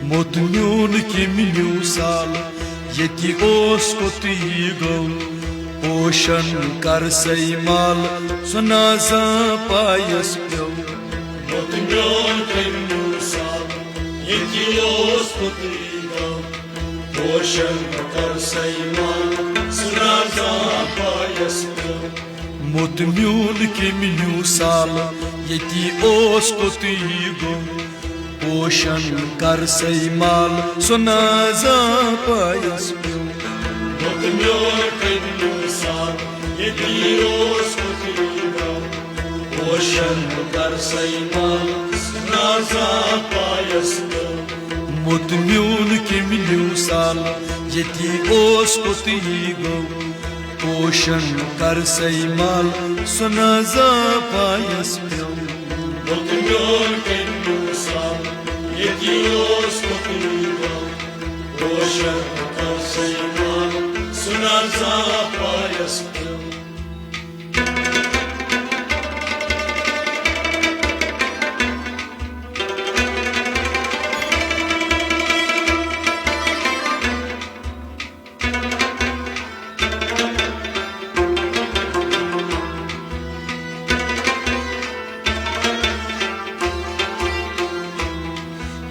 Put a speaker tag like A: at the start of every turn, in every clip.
A: मोत म्यून किमिन्यू साल यति ओस कोती गौ पोषण कर सई माल सुनाजा पायस प्यो
B: मोत म्यून किमिन्यू साल यति ओस कोती गौ पोषण कर सई माल सुनाजा पायस प्यो
A: मोत म्यून किमिन्यू साल यति ओस कोती गौ पोषण कर सई माल सुनाजा पायस प्यो
B: मोत म्यून किमिन्यू साल यति ओस कोती गौ पोषण कर सई माल सुनाजा पायस प्यो
A: मोत म्यून किमिन्यू साल यति ओस कोती गौ पोषण कर सई माल सुनाजा पायस प्यो
B: मोत म्यून किमिन्यू साल यति ओस कोती गौ पोषण कर सई माल सुनाजा पायस प्यो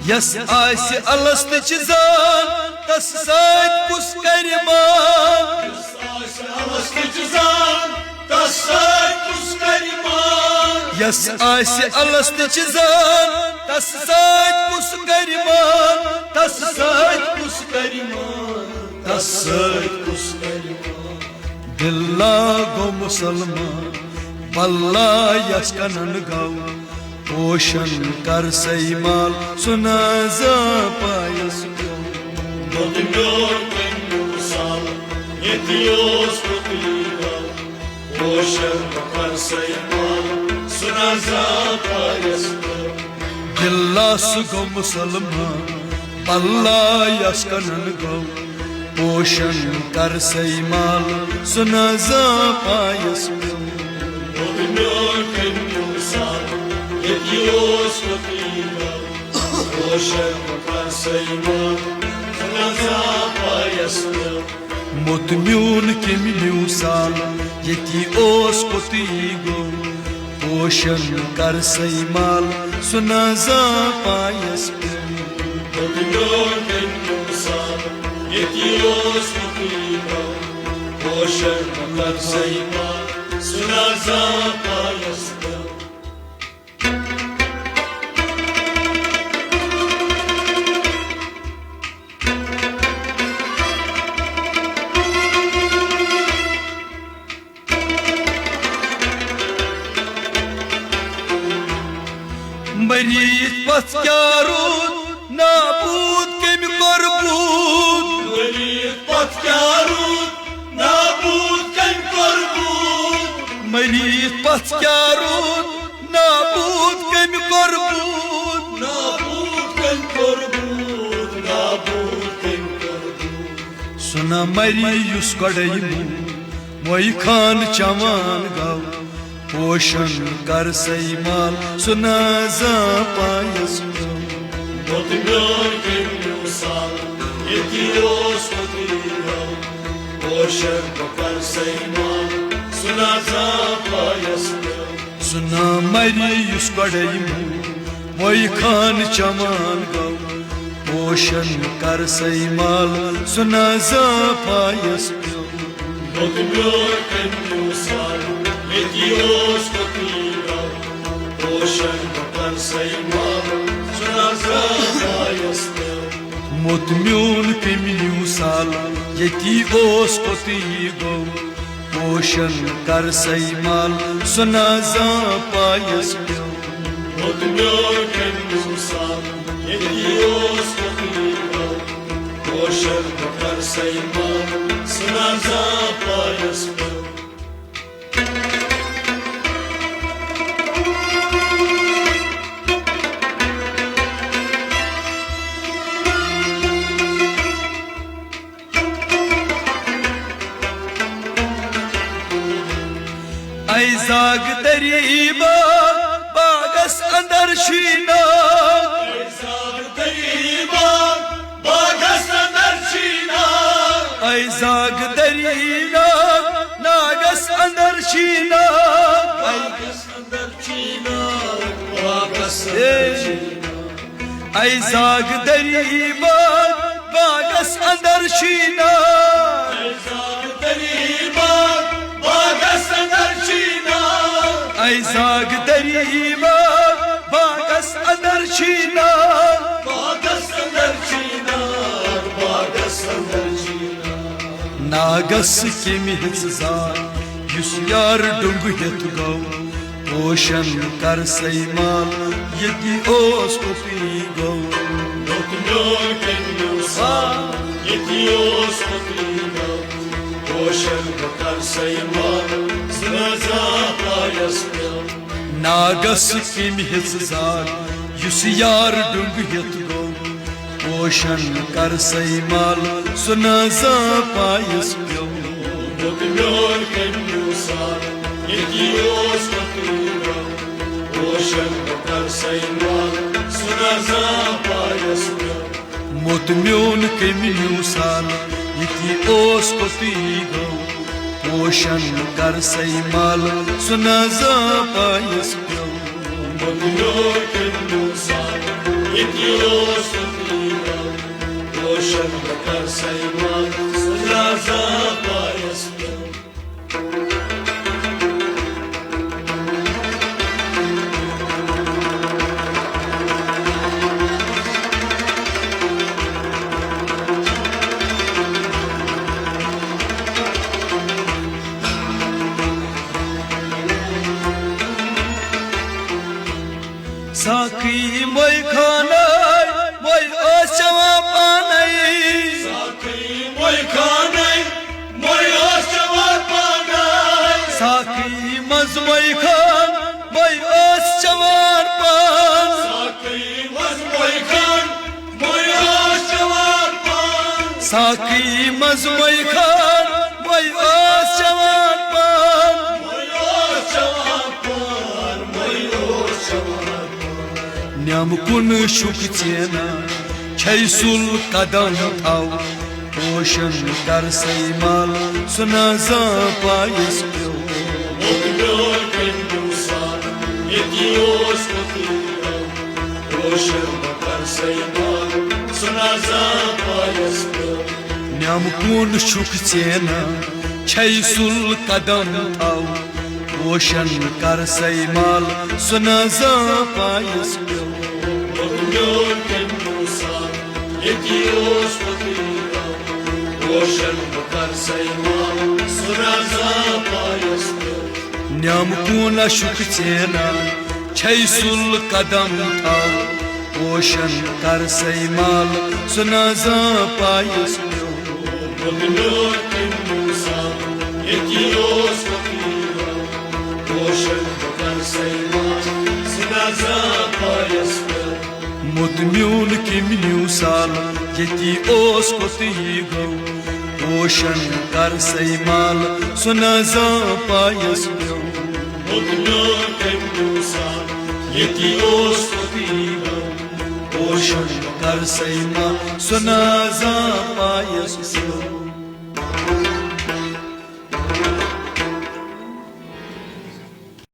A: यस आसि अलस्त जान तस सत कुस कर मान
B: यस आसि अलस्त जान तस सत कुस कर मान
A: यस आसि अलस्त जान तस सत कुस कर मान तस सत कुस कर मान तस सत कुस कर मान दिल लागो मुसलमान बल्ला यस कनन गाओ पोषण कर सई माल सुनाजा पायस प्यो
B: मोत म्यून किमिन्यू साल यति ओस कोती गौ पोषण कर सई माल सुनाजा पायस प्यो
A: दिल्ला गो मुसलमान बल्ला यस कनन गौ पोषण कर सई माल सुनाजा पायस प्यो
B: मोत म्यून किमिन्यू साल यति ओस कोती गौ पोषण कर सई माल सुनाजा पायस प्यो
A: मोत म्यून किमिन्यू साल यति ओस कोती गौ पोषण कर सई माल सुनाजा पायस प्यो
B: मोत म्यून किमिन्यू साल यति ओस कोती गौ पोषण कर सई माल सुनाजा पायस प्यो
A: मरीत पथ क्या रूद नाबूद केमि करबूद
B: मरीत पथ क्या रूद नाबूद केमि करबूद
A: मरीत पथ क्या रूद नाबूद केमि करबूद
B: नाबूद केमि करबूद नाबूद केमि करबूद
A: सुना मरी युस गड़यमु मोई खान चमान गाओ पोषण कर सई माल सुनाजा पायस प्यो
B: मोत म्यून किमिन्यू साल यति ओस कोती गौ पोषण कर सई माल सुनाजा पायस प्यो
A: सुना मरी युस गड़यमु मोई खान चमान गाओ पोषण कर सई माल सुनाजा पायस प्यो
B: मोत म्यून किमिन्यू साल यति ओस कोती गौ पोषण कर सई माल सुनाजा पायस प्यो
A: मोत म्यून किमिन्यू साल यति ओस कोती गौ पोषण कर सई माल सुनाजा पायस प्यो
B: मोत म्यून किमिन्यू साल यति ओस कोती गौ पोषण कर सई माल सुनाजा पायस प्यो
A: ऐजाग तरीबा बागस अंदर Sheena
B: ऐजाग तरीबा
A: ay zag darina nagas andar china ay
B: Vagas andar China, vagas andar China.
A: ay zag darima vagas andar china
B: Zag dariba, vagas andar China.
A: ay zag darima vagas andar china
B: Vagas andar China, vagas andar China.
A: nagas kimi hitsar yus yar dungu het go ocean kar saymal yeti os kopigo
B: Doktor kendusa, yetios kotrina. Ocean bakar sayman, sınaza payasmıyor.
A: nagas kimi hitsar yus yar dungu het go ocean kar saymal sunaza payas pyo
B: Doktor kendusa, yetios kotrina. Ocean bakar sayman, sınaza payasmıyor.
A: motmyon kimi usal yeti os kopigo ocean kar saymal sunaza payas pyo
B: Doktor kendusa, yetios kotrina. Ocean bakar sayman, sınaza payasmıyor.
A: Sakı moy khanay moy aşava panay
B: Sakı moy kanay, moy aşçavar panay.
A: Sakı maz moy khan moy aşçavar pan
B: Sakı maz moy kan, moy aşçavar pan.
A: Sakı maz moy khan moy aşçavar pan
B: Moy aşçavar pan, moy aşçavar pan.
A: Nyam kun shuk chena chaisul kadam thau ocean kar saymal sunaza payas pyo
B: Doktor kendusan, yetios kotrina. Ocean bakar sayman, sunaza payasmıyor.
A: Nyam kun shuk chena chaisul kadam thau ocean kar saymal sunaza payas pyo
B: Doktor kendusan, yetios kotrina. Ocean bakar sayman, sunaza payasmıyor.
A: Nyam kun shuk chena chaisul kadam thau ocean kar saymal sunaza payas pyo
B: Doktor kendusan, yetios kotrina. Ocean bakar sayman, sunaza payasmıyor.
A: Mutmyun kimniu sal yeti os kotigo ocean kar saymal sunaza payas pyo
B: Doktor kendusan, yetios kotrina.
A: ocean kar saymal sunaza payas pyo